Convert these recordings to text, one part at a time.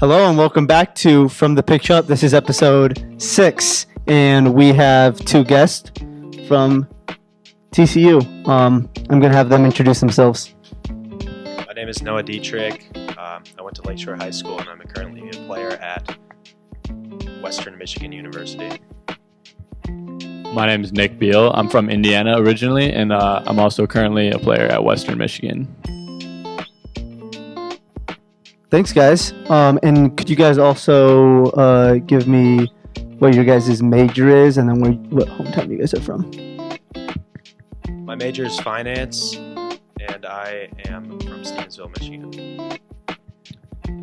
Hello and welcome back to From the Picture Up. This is episode 6, and we have two guests from TCU. I'm going to have them introduce themselves. My name is Noah Dietrich. I went to Lakeshore High School, and I'm currently a player at Western Michigan University. My name is Nick Biel. I'm from Indiana originally, and I'm also currently a player at Western Michigan. Thanks, guys. And could you guys also give me what your guys' major is, and then what hometown you guys are from? My major is finance, and I am from Stevensville, Michigan.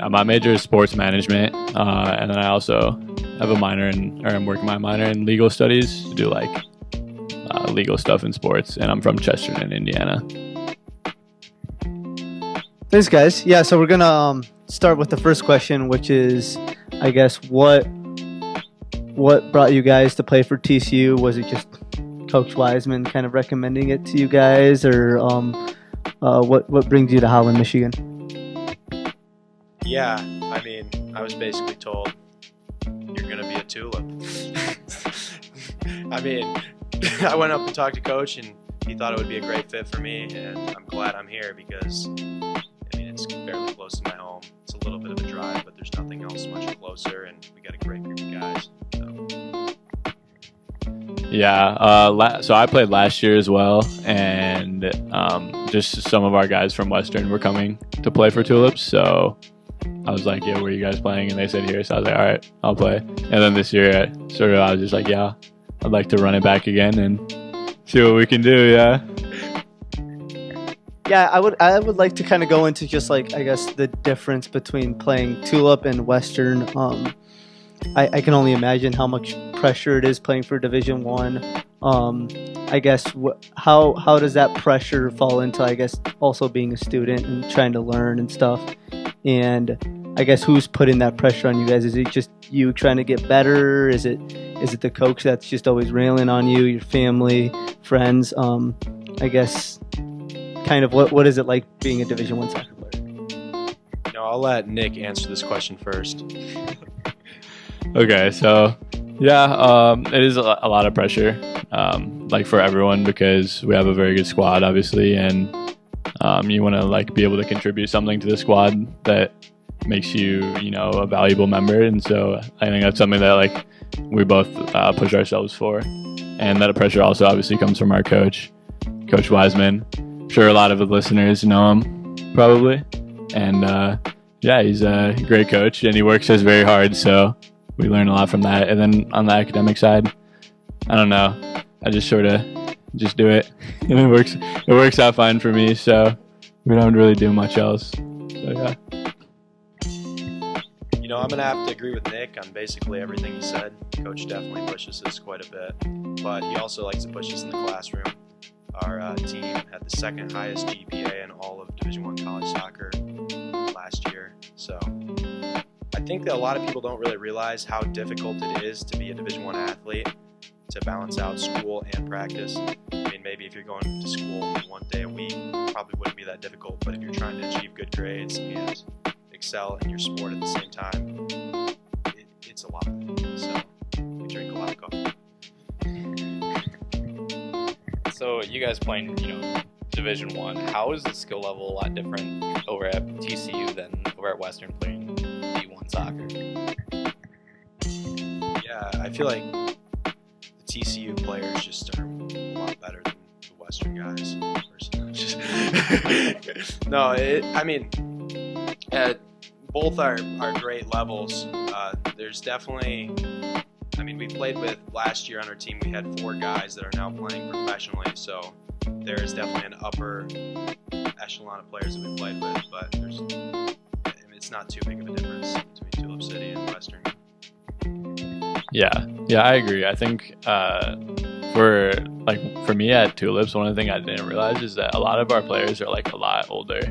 My major is sports management, and then I also have I'm working my minor in legal studies to do legal stuff in sports, and I'm from Chesterton, Indiana. Thanks, guys. Yeah, so we're gonna start with the first question, which is, I guess, what brought you guys to play for TCU? Was it just Coach Wiseman kind of recommending it to you guys, or what brings you to Holland, Michigan? Yeah, I mean, I was basically told, you're going to be a Tulip. I mean, I went up and talked to Coach, and he thought it would be a great fit for me, and I'm glad I'm here because, I mean, it's fairly close to my home. It's a little bit of a drive, but there's nothing else much closer, and we got a great group of guys. Yeah, so I played last year as well, and just some of our guys from Western were coming to play for Tulips, so I was like, yeah, where are you guys playing? And they said here, so I was like, all right, I'll play. And then this year, I was just like, yeah, I'd like to run it back again and see what we can do, yeah. Yeah, I would like to kind of go into just I guess the difference between playing Tulip and Western. I can only imagine how much pressure it is playing for Division I. I guess how does that pressure fall into, I guess, also being a student and trying to learn and stuff? And I guess who's putting that pressure on you guys? Is it just you trying to get better? Is it the coach that's just always railing on you, your family, friends? I guess kind of what is it like being a Division I soccer player? I'll let Nick answer this question first. Okay, so yeah, it is a lot of pressure, for everyone, because we have a very good squad, obviously, and you want to be able to contribute something to the squad that makes you, a valuable member, and so I think that's something that we both push ourselves for, and that pressure also obviously comes from our coach, Coach Wiseman. I'm sure a lot of the listeners know him, probably, and yeah, he's a great coach, and he works us very hard, so we learn a lot from that. And then on the academic side, I don't know, I just sort of just do it, and it works out fine for me, so we don't really do much else. So yeah. I'm going to have to agree with Nick on basically everything he said. Coach definitely pushes us quite a bit, but he also likes to push us in the classroom. Our team had the second highest GPA in all of Division I college soccer last year, so I think that a lot of people don't really realize how difficult it is to be a Division I athlete, to balance out school and practice. I mean, maybe if you're going to school one day a week, probably wouldn't be that difficult, but if you're trying to achieve good grades and excel in your sport at the same time, it's a lot. So we drink a lot of coffee. So you guys playing, Division I, how is the skill level a lot different over at TCU than over at Western playing D1 soccer? Yeah, I feel like the TCU players just are a lot better than the Western guys. No, I mean, both are great levels. There's definitely, we played with, last year on our team, we had 4 guys that are now playing professionally, so there is definitely an upper echelon of players that we played with, but it's not too big of a difference between Tulip City and Western. Yeah, I agree. I think for me at Tulips, one of the things I didn't realize is that a lot of our players are a lot older.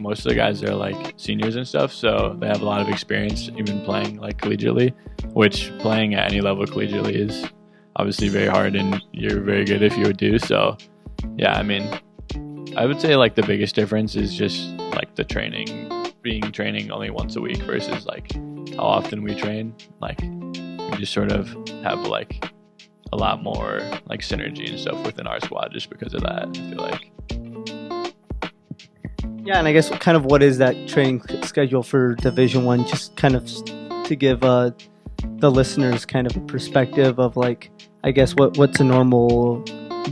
Most of the guys are seniors and stuff, so they have a lot of experience even playing collegiately, which playing at any level collegiately is obviously very hard, and you're very good if you would do so. Yeah, I would say the biggest difference is just the training being training only once a week versus like how often we train, like we just sort of have like a lot more like synergy and stuff within our squad just because of that. I feel like. Yeah, and I guess kind of what is that training schedule for Division One? Just kind of to give the listeners kind of a perspective of like, I guess what's a normal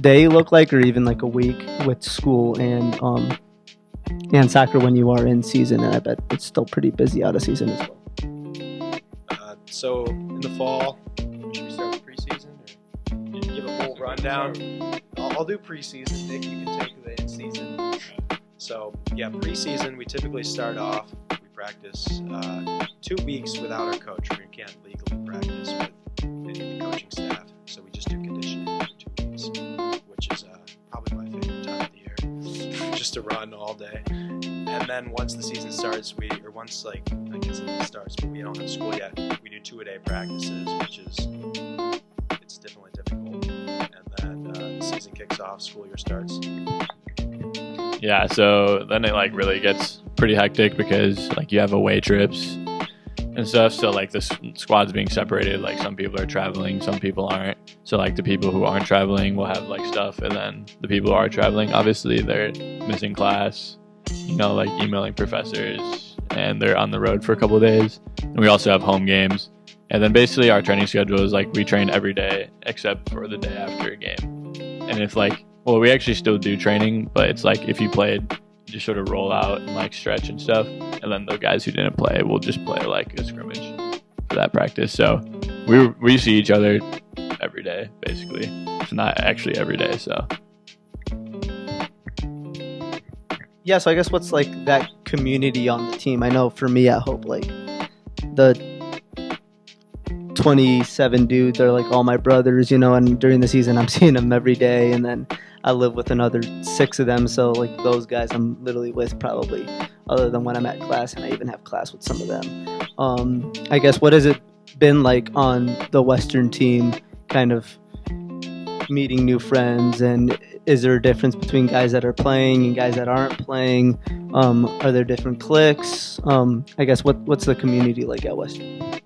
day look like, or even like a week with school and soccer when you are in season. And I bet it's still pretty busy out of season as well. So in the fall, should we start with preseason or give a full rundown? I'll do preseason. Nick, you can take the in-season. So yeah, preseason we typically start off. We practice 2 weeks without our coach. We can't legally practice with any of the coaching staff, so we just do conditioning for 2 weeks, which is probably my favorite time of the year, just to run all day. And then once the season starts, I guess it starts, but we don't have school yet. We do 2-a-day practices, which is it's definitely difficult. And then the season kicks off, school year starts. Yeah, so then it like really gets pretty hectic because like you have away trips and stuff. So like the squad's being separated. Like some people are traveling, some people aren't. So like the people who aren't traveling will have like stuff, and then the people who are traveling, obviously they're missing class, like emailing professors, and they're on the road for a couple of days. And we also have home games. And then basically our training schedule is like we train every day except for the day after a game. And if we actually still do training, but it's like if you played, you just sort of roll out and like stretch and stuff. And then the guys who didn't play will just play like a scrimmage for that practice. So we see each other every day, basically. If not actually every day, so. Yeah, so I guess what's like that community on the team? I know for me at Hope, like the 27 dudes are like all my brothers, and during the season I'm seeing them every day, and then I live with another 6 of them, so like those guys I'm literally with probably other than when I'm at class, and I even have class with some of them. I guess what has it been like on the Western team, kind of meeting new friends, and is there a difference between guys that are playing and guys that aren't playing? Are there different cliques? I guess what's the community like at Western?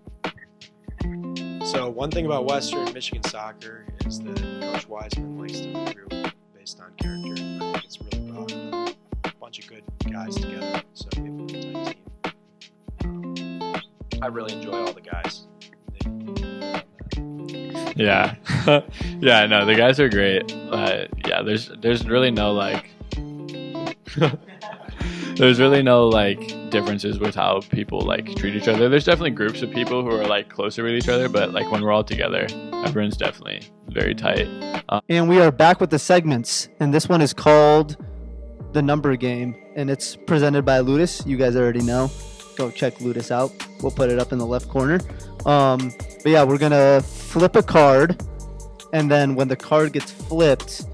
So one thing about Western Michigan soccer is that Coach Wiseman likes to recruit based on character. I think it's really brought a bunch of good guys together, so we have a really tight team. I really enjoy all the guys. Yeah. Yeah, no, the guys are great. Yeah, there's really no there's really no differences with how people treat each other. There's definitely groups of people who are closer with each other, but when we're all together, everyone's definitely very tight. And we are back with the segments, and this one is called The Number Game, and it's presented by Ludus. You guys already know. Go check Ludus out. We'll put it up in the left corner. But yeah, we're gonna flip a card, and then when the card gets flipped,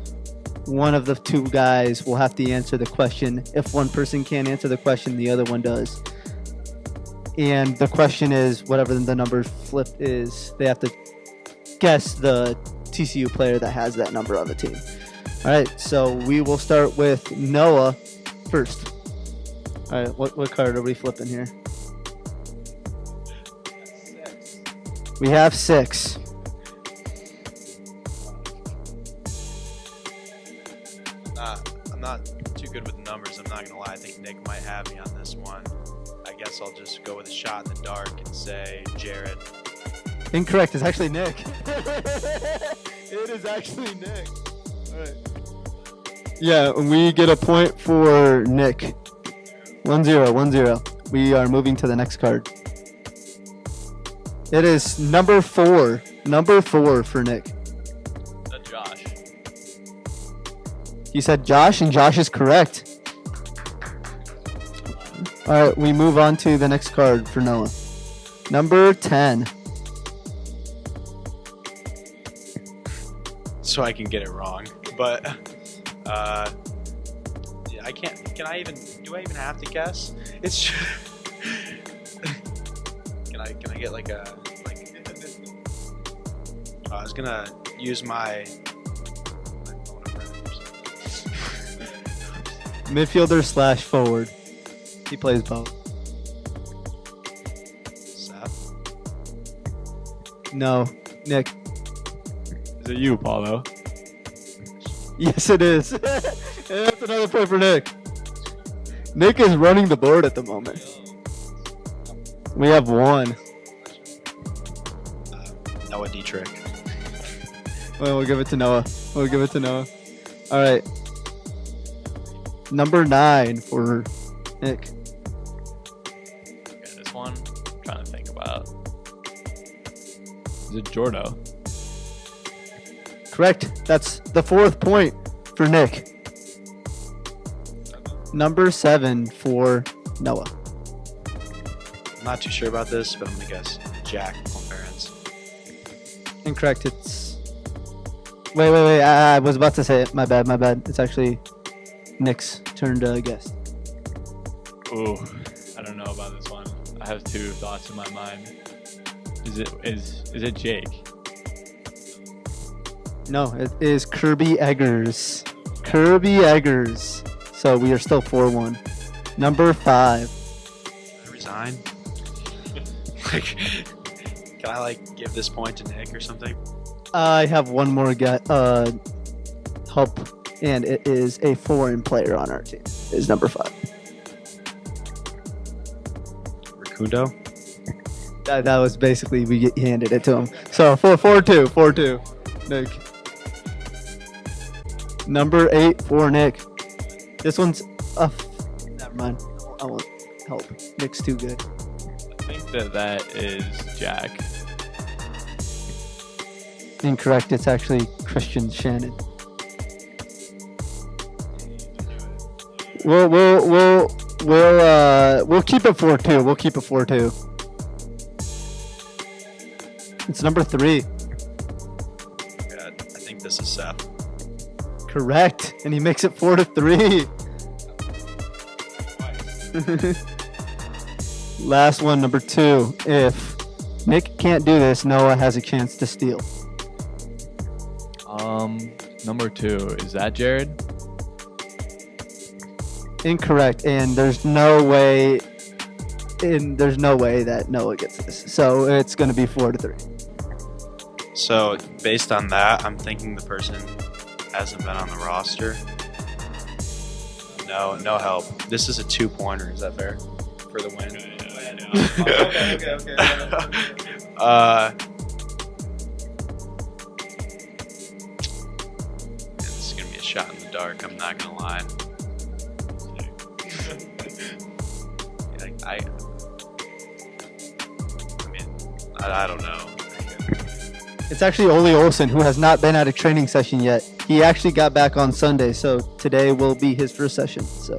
one of the two guys will have to answer the question. If one person can't answer the question, the other one does. And the question is whatever the number flipped is. They have to guess the TCU player that has that number on the team. All right, so we will start with Noah first. All right, what card are we flipping here? We have 6. I'm not too good with numbers. I'm not going to lie. I think Nick might have me on this one. I guess I'll just go with a shot in the dark and say Jared. Incorrect. It's actually Nick. It is actually Nick. All right. Yeah, we get a point for Nick. 1-0. We are moving to the next card. It is number 4. Number 4 for Nick. That's Josh. He said Josh, and Josh is correct. All right, we move on to the next card for Noah. Number 10. So I can get it wrong, but I can't. Do I even have to guess? It's. Can I get I was gonna use my midfielder / forward. He plays both. No. Nick. Is it you, Paulo? Yes, it is. And that's another point for Nick. Nick is running the board at the moment. We have one. Noah Dietrich. Well, we'll give it to Noah. All right. Number 9 for Nick. Okay, this one, I'm trying to think about. Is it Jordo? Correct. That's the 4th point for Nick. Number 7 for Noah. I'm not too sure about this, but I'm going to guess Jack Clarence. Incorrect. It's. Wait. I was about to say it. My bad. It's actually Nick's turn to guess. Ooh, I don't know about this one. I have 2 thoughts in my mind. Is it Jake? No, it is Kirby Eggers. So we are still 4-1. Number 5. Can I resign? Can I give this point to Nick or something? I have one more help, and it is a foreign player on our team. It is number 5. Rakundo? That was basically we handed it to him. So 4-2. Nick. Number 8 for Nick. This one's never mind. I won't help. Nick's too good. I think that is Jack. Incorrect. It's actually Christian Shannon. We'll keep it 4-2. It's number 3. God, I think this is Seth. Correct, and he makes it 4-3. Last one, number 2. If Nick can't do this, Noah has a chance to steal. Number 2, is that Jared? Incorrect, and there's no way that Noah gets this. So it's going to be 4-3. So based on that, I'm thinking the person hasn't been on the roster. No help. This is a 2-pointer. Is that fair? For the win. Okay. This is gonna be a shot in the dark. I'm not gonna lie. I don't know. It's actually Ole Olsen, who has not been at a training session yet. He actually got back on Sunday, so today will be his first session. So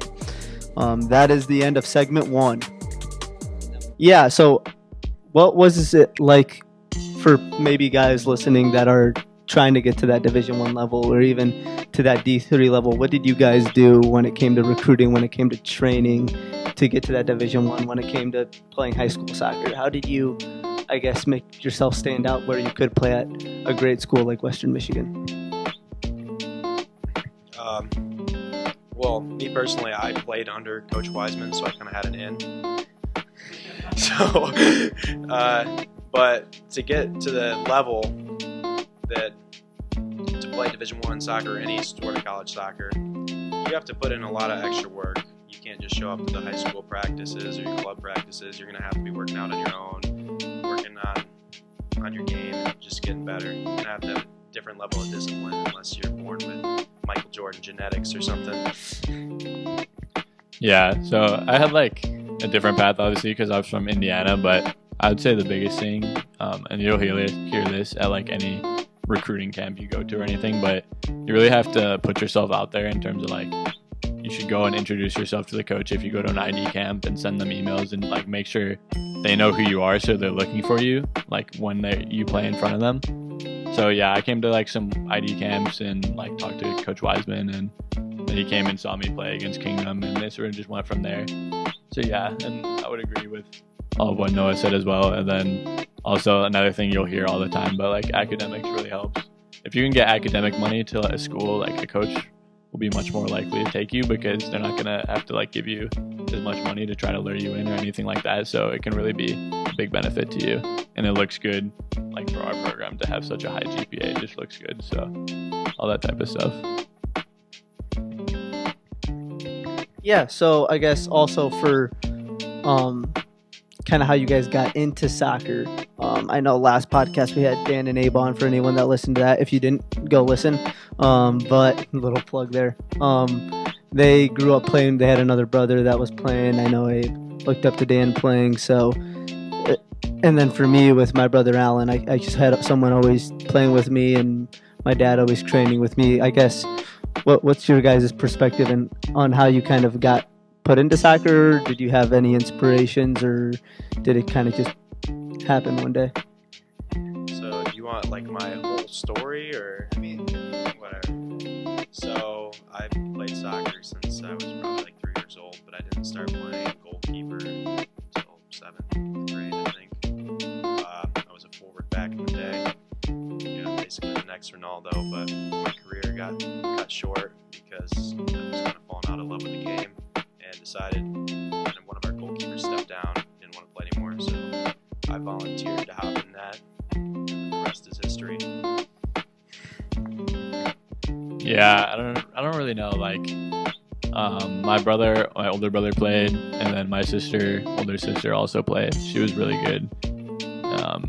that is the end of segment 1. Yeah, so what was it like for maybe guys listening that are trying to get to that Division I level or even to that D3 level? What did you guys do when it came to recruiting, when it came to training to get to that Division I, when it came to playing high school soccer? How did you, I guess, make yourself stand out where you could play at a great school like Western Michigan? Well, me personally, I played under Coach Wiseman, so I kind of had an in. So, but to get to the level that to play Division I soccer, any sort of college soccer, you have to put in a lot of extra work. You can't just show up to the high school practices or your club practices. You're going to have to be working out on your own, working on your game, just getting better. You're going to have to have a different level of discipline unless you're born with Michael Jordan genetics or something. Yeah, so I had a different path, obviously, because I was from Indiana, but I would say the biggest thing, and you'll hear this at any recruiting camp you go to or anything, but you really have to put yourself out there in terms of you should go and introduce yourself to the coach if you go to an ID camp and send them emails and make sure they know who you are, so they're looking for you when you play in front of them. So yeah, I came to some ID camps and talked to Coach Wiseman, and then he came and saw me play against Kingdom, and they sort of just went from there. So yeah, and I would agree with all of what Noah said as well. And then also another thing you'll hear all the time, but academics really helps. If you can get academic money to a school, a coach will be much more likely to take you because they're not going to have to like give you as much money to try to lure you in or anything like that. So it can really be a big benefit to you. And it looks good, like for our program to have such a high GPA, it just looks good. So all that type of stuff. Yeah, so I guess also for kind of how you guys got into soccer. I know last podcast we had Dan and Abe on for anyone that listened to that. If you didn't, go listen. But little plug there. They grew up playing. They had another brother that was playing. I know Abe looked up to Dan playing. So, and then for me with my brother Alan, I just had someone always playing with me, and my dad always training with me. I guess what's your guys' perspective on how you kind of got put into soccer? Did you have any inspirations, or did it kind of just happen one day? So do you want like my whole story, or I mean whatever? So I played soccer since I was probably like 3 years old, but I didn't start playing goalkeeper until 7th grade, I think. I was a forward back in the day. Basically the next Ronaldo, but my career got short because I was kind of falling out of love with the game and decided when one of our goalkeepers stepped down, didn't want to play anymore, so I volunteered to hop in that, and the rest is history. Yeah, I don't really know. Like, my older brother played, and then my older sister also played. She was really good.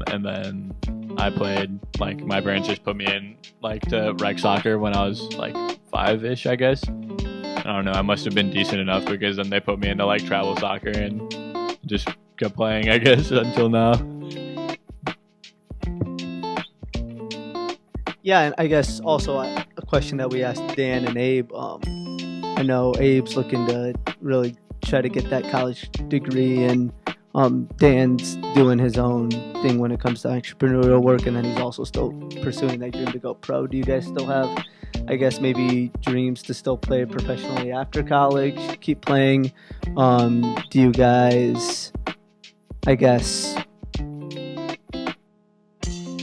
And then I played, like, my parents just put me in, like, to rec soccer when I was, like, 5-ish, I guess. I don't know, I must have been decent enough because then they put me into, like, travel soccer and just kept playing, I guess, until now. Yeah, and I guess also a question that we asked Dan and Abe. I know Abe's looking to really try to get that college degree, and Dan's doing his own thing when it comes to entrepreneurial work, and then he's also still pursuing that dream to go pro. Do you guys still have, I guess, maybe dreams to still play professionally after college, keep playing? Do you guys, I guess,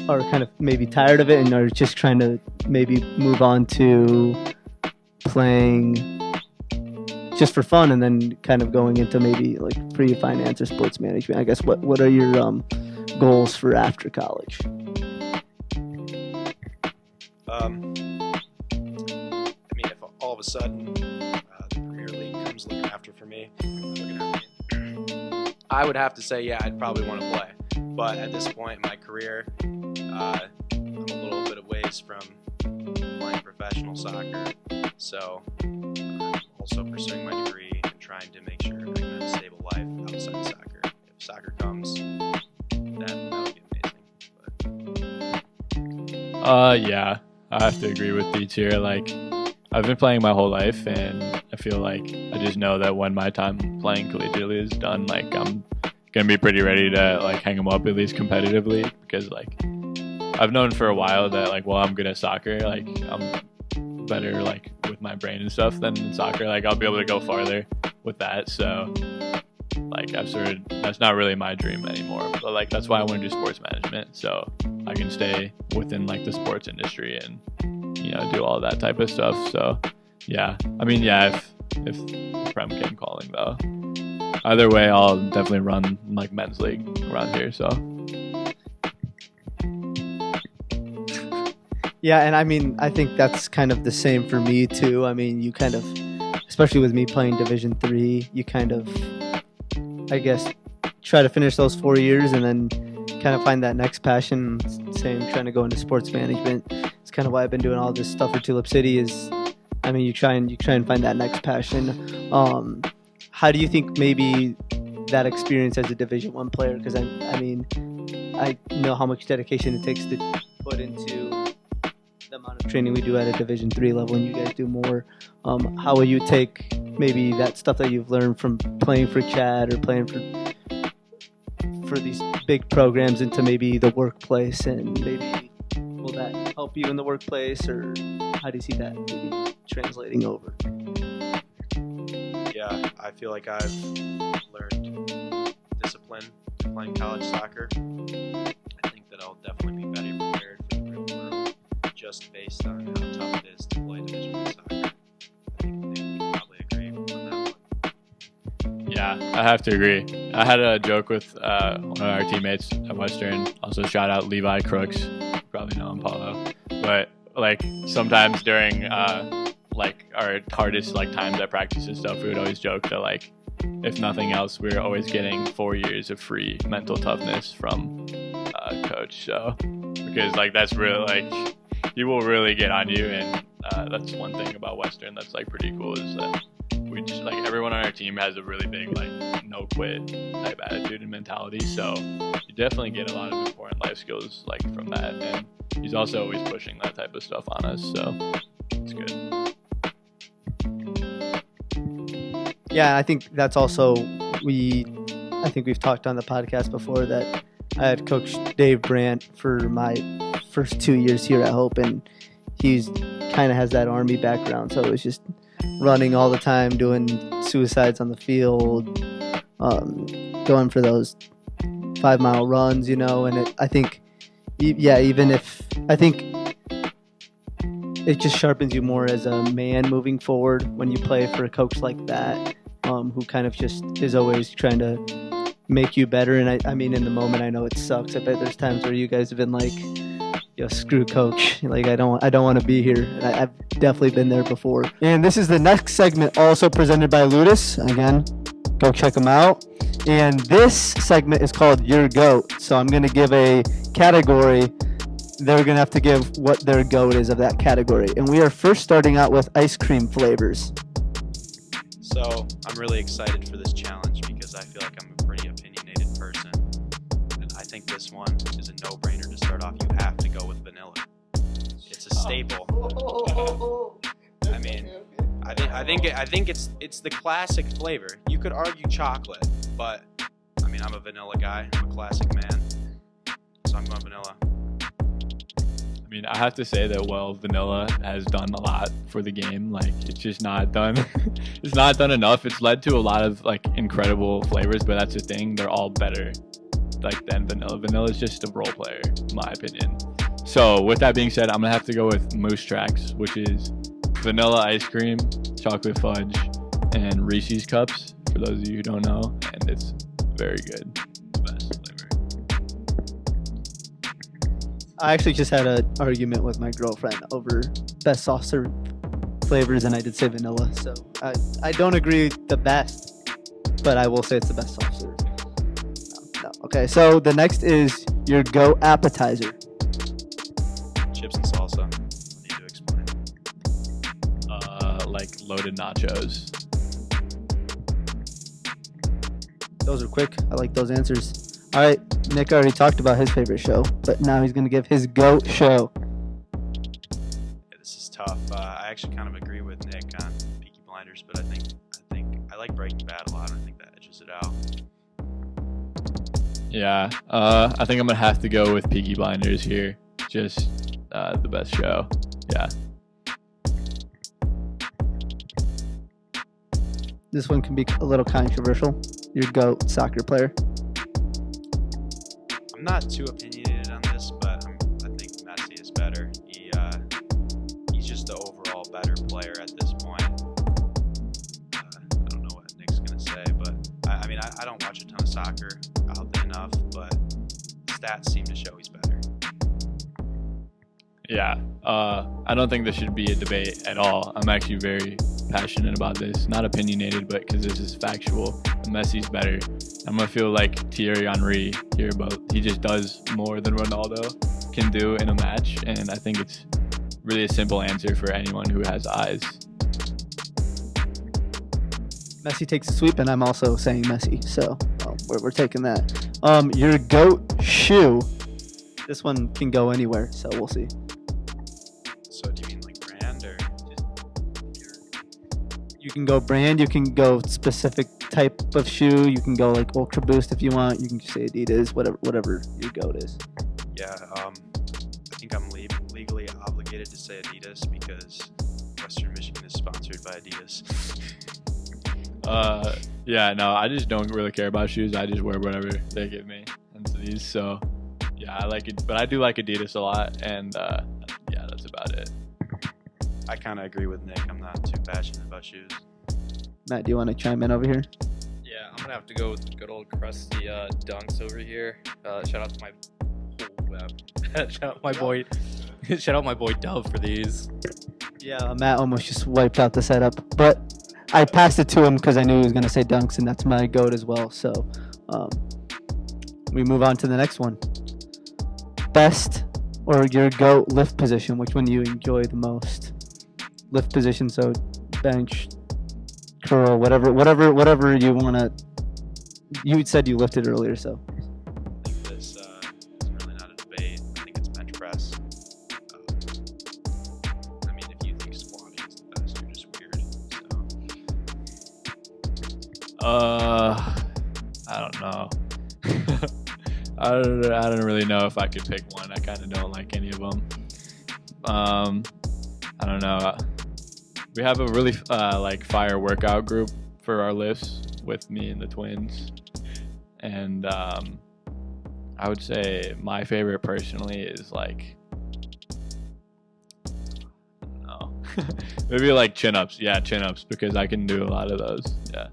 are kind of maybe tired of it and are just trying to maybe move on to playing just for fun, and then kind of going into maybe like finance or sports management? I guess what are your goals for after college? I mean, if all of a sudden the Premier League comes looking after for me, I would have to say, yeah, I'd probably want to play. But at this point in my career, I'm a little bit of ways from playing professional soccer, so I'm also pursuing my degree and trying to make sure I can have a stable life outside of soccer. If soccer comes, that would be amazing. But Yeah, I have to agree with Deets here. Like, I've been playing my whole life, and I feel like I just know that when my time playing collegiately is done, like, I'm gonna be pretty ready to like hang them up at least competitively, because like I've known for a while that like, well, I'm good at soccer, like I'm better like with my brain and stuff than in soccer, like I'll be able to go farther with that. So like that's not really my dream anymore, but like that's why I want to do sports management, so I can stay within like the sports industry and do all that type of stuff. So yeah, I mean, yeah, if Prem came calling though, either way, I'll definitely run like men's league around here. So Yeah, and I mean, I think that's kind of the same for me too. I mean, you kind of, especially with me playing Division III, you kind of, I guess, try to finish those 4 years and then kind of find that next passion. Same, trying to go into sports management. It's kind of why I've been doing all this stuff for Tulip City. Is, I mean, you try and find that next passion. How do you think maybe that experience as a Division I player? Because I mean, I know how much dedication it takes to put into the amount of training we do at a Division III level, and you guys do more. How will you take maybe that stuff that you've learned from playing for Chad or playing for these big programs into maybe the workplace, and maybe will that help you in the workplace, or how do you see that maybe translating over? yeah, I feel like I've learned discipline playing college soccer. I think that I'll definitely be better prepared for the real world, just based on how tough it is to play Division I soccer. I have to agree. I had a joke with one of our teammates at Western. Also, shout out Levi Crooks. You probably know him, Paulo. But like sometimes during like our hardest like times at practice and stuff, we would always joke that like if nothing else, we're always getting 4 years of free mental toughness from coach. So because like that's really like he will really get on you, and that's one thing about Western that's like pretty cool is that we just like everyone on our team has a really big like no quit type attitude and mentality. So you definitely get a lot of important life skills like from that, and he's also always pushing that type of stuff on us. So it's good. Yeah, I think that's also I think we've talked on the podcast before that I had Coach Dave Brandt for my first 2 years here at Hope, and he's kind of has that Army background, so it was just running all the time, doing suicides on the field, going for those 5-mile runs, and I think it just sharpens you more as a man moving forward when you play for a coach like that, who kind of just is always trying to make you better. And I mean, in the moment, I know it sucks. I bet there's times where you guys have been like, yo, screw coach. Like, I don't want to be here. And I've definitely been there before. And this is the next segment, also presented by Ludus. Again, go check them out. And this segment is called Your GOAT. So I'm going to give a category. They're going to have to give what their GOAT is of that category. And we are first starting out with ice cream flavors. So I'm really excited for this challenge because I feel like I'm a pretty opinionated person. And I think this one is a no-brainer to start off. You have to go with vanilla. It's a staple. I mean, I think it's the classic flavor. You could argue chocolate, but I mean, I'm a vanilla guy. I'm a classic man. So I'm going vanilla. I mean, I have to say that vanilla has done a lot for the game. Like, it's just not done. It's not done enough. It's led to a lot of like incredible flavors, but that's the thing. They're all better like than vanilla. Vanilla is just a role player, in my opinion. So with that being said, I'm gonna have to go with Moose Tracks, which is vanilla ice cream, chocolate fudge, and Reese's Cups. For those of you who don't know, and it's very good. The best flavor. I actually just had an argument with my girlfriend over best soft serve flavors, and I did say vanilla. So I don't agree the best, but I will say it's the best soft serve. No. Okay, so the next is your GOAT appetizer. Chips and salsa. I need to explain. Like loaded nachos. Those are quick. I like those answers. All right, Nick already talked about his favorite show, but now he's going to give his GOAT show. Yeah, this is tough. I actually kind of agree with Nick on Peaky Blinders, but I think I like Breaking Bad a lot. I think that edges it out. Yeah, I think I'm gonna have to go with Peaky Blinders here. Just the best show. Yeah. This one can be a little controversial. Your GOAT soccer player. I'm not too opinionated on this, but I think Messi is better. He's just the overall better player at this point. I don't know what Nick's gonna say, but I mean I don't watch a ton of soccer out there enough, but stats seem to show he's better. Yeah, I don't think this should be a debate at all. I'm actually very passionate about this. Not opinionated, but because this is factual. Messi's better. I'm going to feel like Thierry Henry here, but he just does more than Ronaldo can do in a match, and I think it's really a simple answer for anyone who has eyes. Messi takes a sweep, and I'm also saying Messi, so we're taking that. Your GOAT shoe. This one can go anywhere, so we'll see. So do you mean like brand or just You can go brand, you can go specific type of shoe, you can go like Ultra Boost if you want, you can just say Adidas, whatever your GOAT is. Yeah, I think I'm legally obligated to say Adidas because Western Michigan is sponsored by Adidas. Yeah, no, I just don't really care about shoes. I just wear whatever they give me into these. So, yeah, I like it, but I do like Adidas a lot, and yeah, that's about it. I kind of agree with Nick. I'm not too passionate about shoes. Matt, do you want to chime in over here? Yeah, Yeah, I'm gonna have to go with the good old crusty dunks over here. Shout out to my shout out my boy, shout out my boy Dove for these. Yeah, Matt almost just wiped out the setup, but I passed it to him because I knew he was going to say dunks, and that's my goat as well. So we move on to the next one. Best or your goat lift position, which one do you enjoy the most? Lift position, so bench, curl, whatever you want to. You said you lifted earlier, so. I think this is really not a debate. I think it's bench press. I mean, if you think squatting is the best, you're just weird. I don't know. I don't really know if I could pick one. I kind of don't like any of them. I don't know. We have a really fire workout group for our lifts with me and the twins, and I would say my favorite personally is like, no, maybe like chin-ups. Yeah, chin-ups, because I can do a lot of those. Yeah,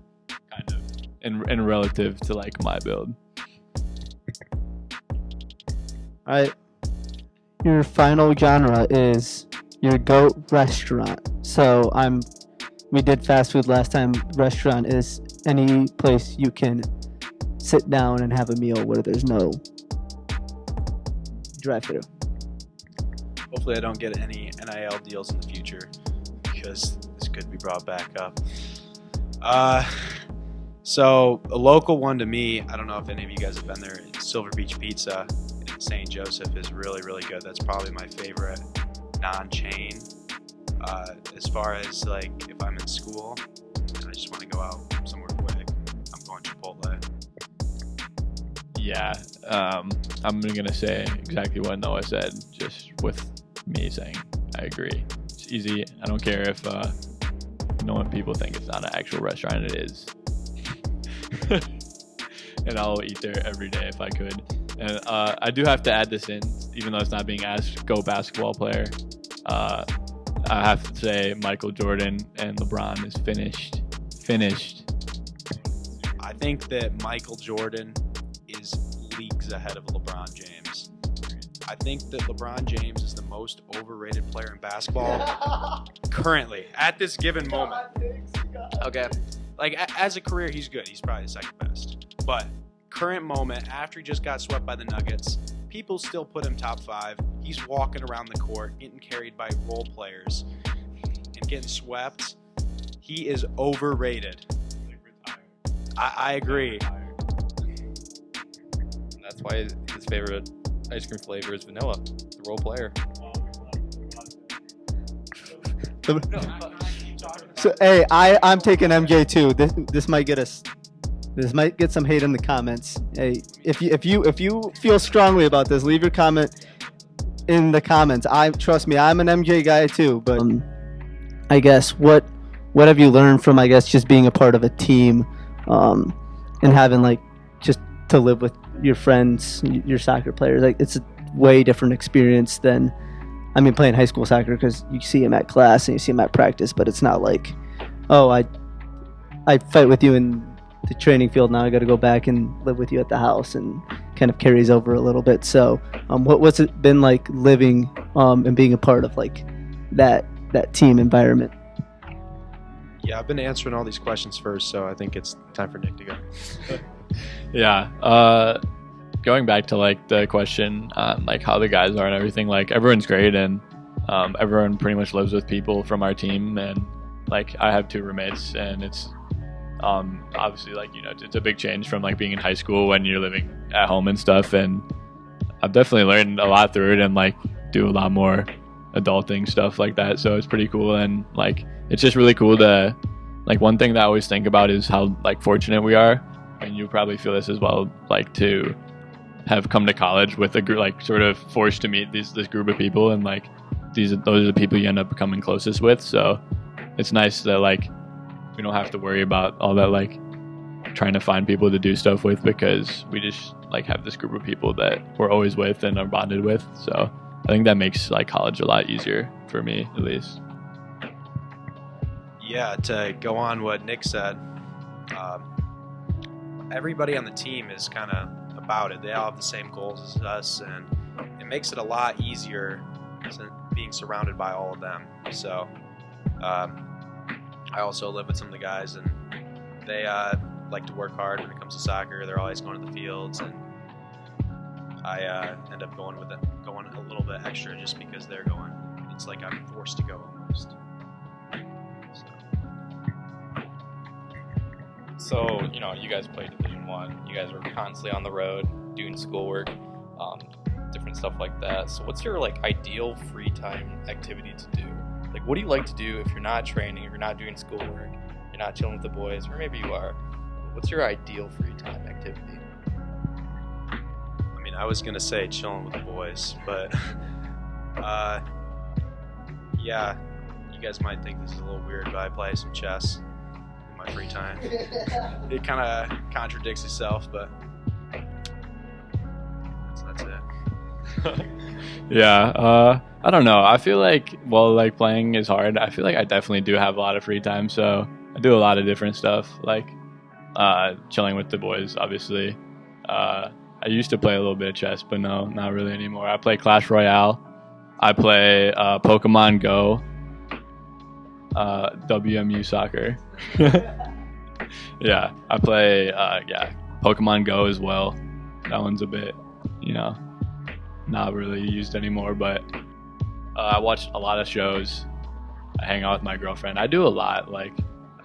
kind of in relative to like my build. All right. Your final genre is your goat restaurant. So we did fast food last time. Restaurant is any place you can sit down and have a meal where there's no drive-through. Hopefully, I don't get any NIL deals in the future because this could be brought back up. So a local one to me, I don't know if any of you guys have been there. Silver Beach Pizza in St. Joseph is really, really good. That's probably my favorite non-chain. As far as like if I'm in school and I just want to go out somewhere quick, I'm going Chipotle. Yeah, I'm gonna say exactly what Noah said, just with me saying I agree. It's easy. I don't care if when people think it's not an actual restaurant, it is. And I'll eat there every day if I could. And I do have to add this in, even though it's not being asked, go basketball player. I have to say Michael Jordan and LeBron is finished. I think that Michael Jordan is leagues ahead of LeBron James. I think that LeBron James is the most overrated player in basketball currently, at this given moment. Okay. Like, as a career, he's good. He's probably the second best. But current moment, after he just got swept by the Nuggets, people still put him top 5. He's walking around the court, getting carried by role players, and getting swept. He is overrated. I agree. And that's why his favorite ice cream flavor is vanilla, the role player. So hey, I'm taking MJ too. This might get us. This might get some hate in the comments. Hey, if you feel strongly about this, leave your comment in the comments. Trust me, I'm an MJ guy too. But I guess what have you learned from just being a part of a team, and having just to live with your friends, your soccer players? It's a way different experience than. Playing high school soccer, because you see him at class and you see him at practice, but it's not like, oh, I fight with you in the training field, now I got to go back and live with you at the house, and kind of carries over a little bit. So what's it been like living and being a part of that team environment? Yeah, I've been answering all these questions first, so I think it's time for Nick to go. Yeah. Going back to the question on how the guys are and everything, everyone's great, and everyone pretty much lives with people from our team, and I have 2 roommates, and it's obviously it's a big change from being in high school when you're living at home and stuff, and I've definitely learned a lot through it, and do a lot more adulting stuff like that, so it's pretty cool. And it's just really cool to one thing that I always think about is how fortunate we are, and you probably feel this as well, to have come to college with a group, sort of forced to meet this group of people, and those are the people you end up becoming closest with. So it's nice that we don't have to worry about all that trying to find people to do stuff with, because we just have this group of people that we're always with and are bonded with. So I think that makes college a lot easier for me, at least. Yeah, to go on what Nick said, everybody on the team is kind of about it. They all have the same goals as us, and it makes it a lot easier being surrounded by all of them. So I also live with some of the guys, and they like to work hard when it comes to soccer. They're always going to the fields, and I end up going a little bit extra just because they're going. It's like I'm forced to go almost. So, you guys played Division One. You guys were constantly on the road doing schoolwork, different stuff like that. So what's your ideal free time activity to do? Like, what do you like to do if you're not training, if you're not doing schoolwork, you're not chilling with the boys, or maybe you are? What's your ideal free time activity? I mean, I was gonna say chilling with the boys, but yeah, you guys might think this is a little weird, but I play some chess in my free time. It kind of contradicts itself, but that's it. Yeah, I don't know. I feel like playing is hard. I feel like I definitely do have a lot of free time, so I do a lot of different stuff, like chilling with the boys, obviously. I used to play a little bit of chess, but no, not really anymore. I play Clash Royale. I play Pokemon Go, WMU soccer. Yeah, I play Pokemon Go as well. That one's a bit, not really used anymore, but I watch a lot of shows. I hang out with my girlfriend. I do a lot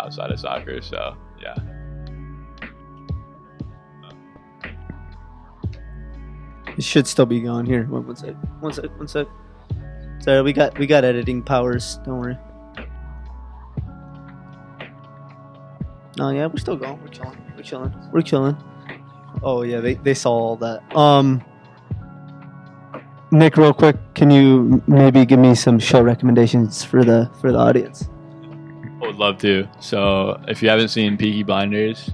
outside of soccer, so yeah. It should still be going here. One sec. Sorry, we got editing powers. Don't worry. No, yeah, we're still going. We're chilling. Oh yeah, they saw all that. Nick, real quick, can you maybe give me some show recommendations for the audience? I would love to. So if you haven't seen Peaky Blinders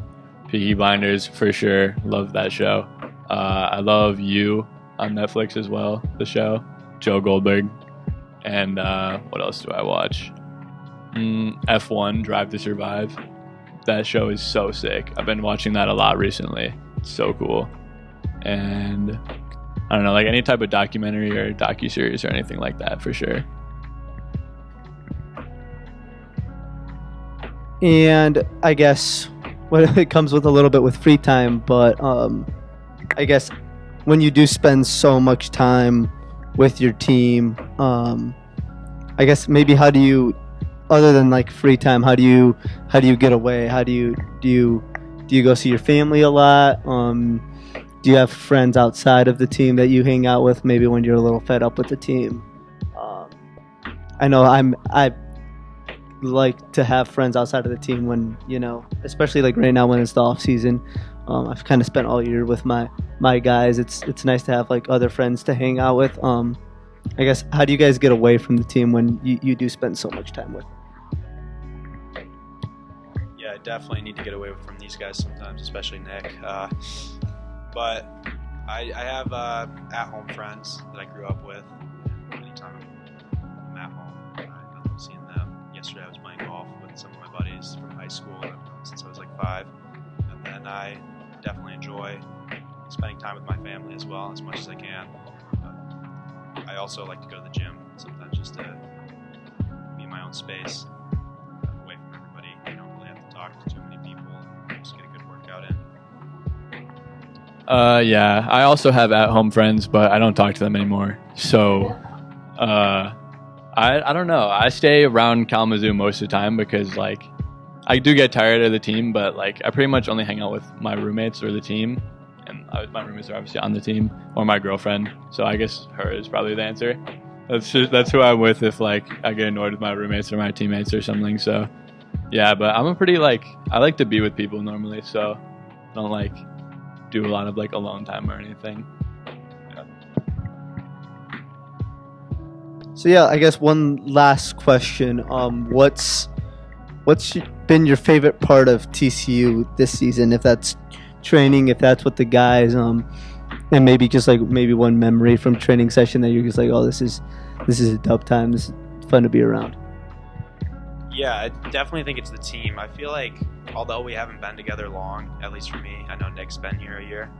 for sure. Love that show. I love You on Netflix as well, the show. Joe Goldberg. And what else do I watch? F1, Drive to Survive. That show is so sick. I've been watching that a lot recently. It's so cool. And I don't know, any type of documentary or docuseries or anything like that for sure. And I guess it comes with a little bit with free time, but I guess when you do spend so much time with your team, I guess maybe how do you, other than free time, how do you get away? How do you go see your family a lot? Do you have friends outside of the team that you hang out with? Maybe when you're a little fed up with the team. I know I like to have friends outside of the team when especially right now when it's the off season. I've kind of spent all year with my guys. It's nice to have other friends to hang out with. I guess how do you guys get away from the team when you do spend so much time with them? Yeah, I definitely need to get away from these guys sometimes, especially Nick. But I have at-home friends that I grew up with. Anytime I'm at home, I love seeing them. Yesterday I was playing golf with some of my buddies from high school since I was 5. And then I definitely enjoy spending time with my family as well, as much as I can. But I also like to go to the gym sometimes just to be in my own space, away from everybody. You don't really have to talk to too many people and just get a good workout in. Yeah, I also have at-home friends, but I don't talk to them anymore. So, I don't know. I stay around Kalamazoo most of the time because I do get tired of the team, but I pretty much only hang out with my roommates or the team, and my roommates are obviously on the team, or my girlfriend. So I guess her is probably the answer. That's who I'm with if I get annoyed with my roommates or my teammates or something. So yeah, but I'm a pretty I like to be with people normally, so I don't do a lot of alone time or anything. Yeah. So yeah, I guess one last question. What's been your favorite part of TCU this season? If that's training, if that's with the guys, and maybe just maybe one memory from training session that you're just oh, this is a dope time. This is fun to be around. Yeah, I definitely think it's the team. I feel like, although we haven't been together long, at least for me, I know Nick's been here a year,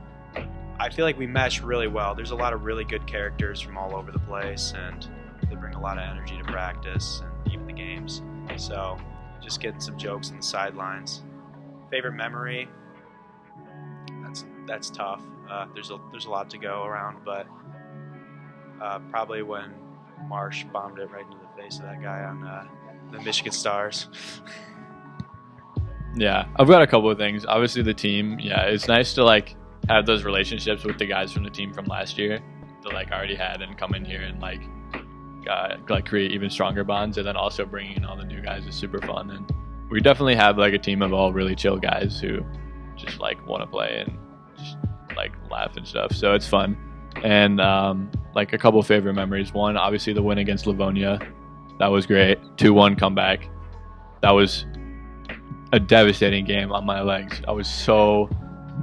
I feel like we mesh really well. There's a lot of really good characters from all over the place, and they bring a lot of energy to practice and even the games. So just getting some jokes on the sidelines. Favorite memory? That's tough. There's a lot to go around, but probably when Marsh bombed it right into the face of that guy on the Michigan Stars. Yeah, I've got a couple of things. Obviously, the team. Yeah, it's nice to like have those relationships with the guys from the team from last year that like already had and come in here and like create even stronger bonds. And then also bringing in all the new guys is super fun. And we definitely have like a team of all really chill guys who just like want to play and just like laugh and stuff. So it's fun. And like a couple of favorite memories. One, obviously the win against Livonia. That was great. 2-1 comeback. That was a devastating game on my legs. I was so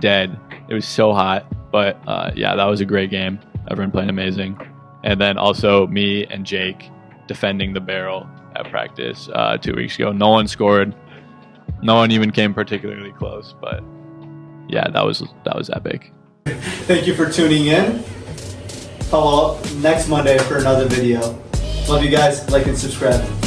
dead. It was so hot. But yeah, that was a great game. Everyone played amazing. And then also me and Jake defending the barrel at practice 2 weeks ago. No one scored. No one even came particularly close. But yeah, that was epic. Thank you for tuning in. Follow up next Monday for another video. Love you guys. Like and subscribe.